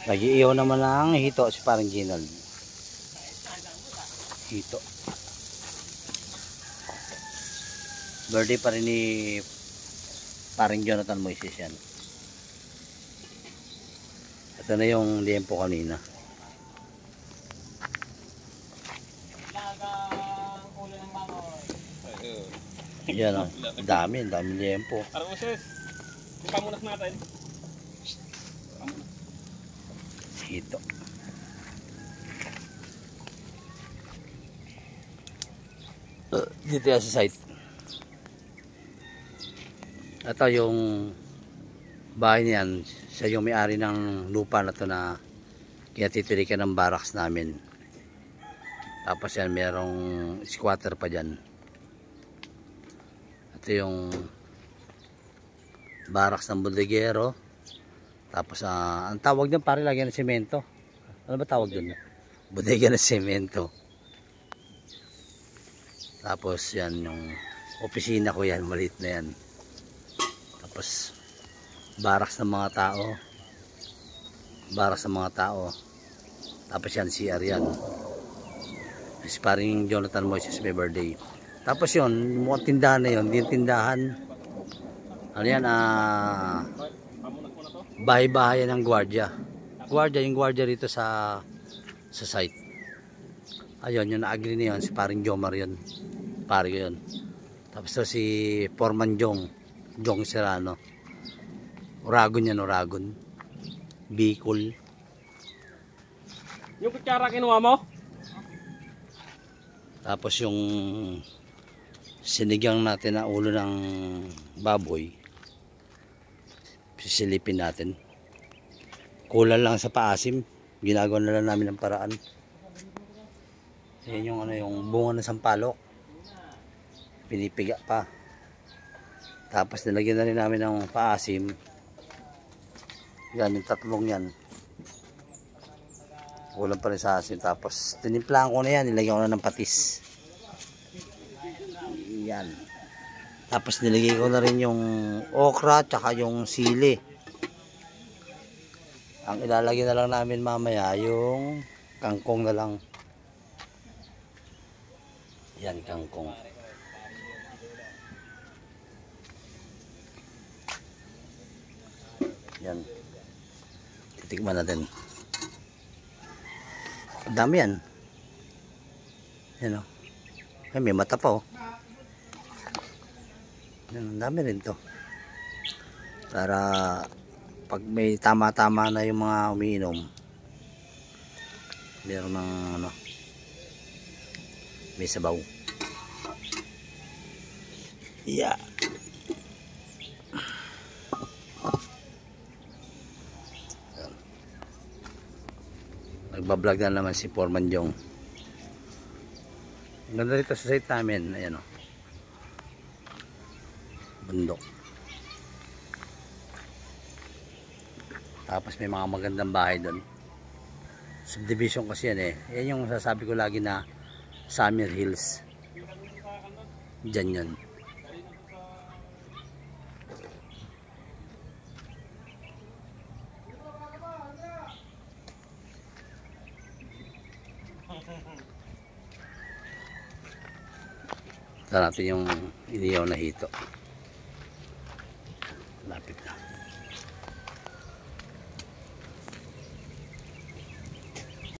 Nag-iihaw naman ng hito si parang Ginald. Hito. Birthday pa rin ni parang Jonathan Moises yan. Ito na yung liempo kanina. Yan o. Dami liempo. Aroses. Ipamunas natin. Hito. Dito yan sa site. Ito yung bahay niyan. Siya yung may-ari ng lupa na to na kinatitirikan ng barracks namin. Tapos yan merong squatter pa dyan. Ito yung barracks ng bodegero. Tapos ang tawag din pare lagyan ng semento. Ano ba tawag doon? Bodega ng semento. Tapos yan yung opisina ko yan, maliit na yan. Tapos barracks ng mga tao. Barracks ng mga tao. Tapos yan CR yan. Si paring Jonathan Moises may birthday. Tapos yun, yung mga tindahan na yun, hindi yung tindahan. Ano yan, bahay-bahay ng gwardiya. Yung gwardiya rito sa site. Ayun, yung na-agree na yun, si paring Jomar yun. Pari yun. Tapos to si Foreman Jong Serrano. Uragon yan, Uragon. Bicol. Yung kutsara kinuha mo? Tapos yung sinigang natin na ulo ng baboy, sisilipin natin. Kulang lang sa paasim. Ginagawa na lang namin ng paraan. Yan yung yung bunga ng sampalok. Pinipiga pa. Tapos nilagyan na rin namin ng paasim. Yan yung tatlong yan. Kulang pa rin sa asin. Tapos tinimplahan ko na yan. Nilagyan ko na ng patis. Yan. Tapos nilagay ko na rin yung okra tsaka yung sili. Ang ilalagay na lang namin mamaya yung kangkong na lang. Yan, kangkong. Yan. Titikman natin. Ang dami yan. Yan o. Ay, may mata pa o. Yan, ang dami rin to. Para pag may tama-tama na yung mga umiinom, meron ng ano, may sabaw. Yeah. Nagbablog na naman si Foreman Jong. Ang ganda rito sa site namin. Ayan o. Bundok. Tapos may mga magandang bahay doon. Subdivision kasi yan eh. Yan yung sasabi ko lagi na Summer Hills. Diyan yun. Ito natin yung iniyaw na hito. Lapit na.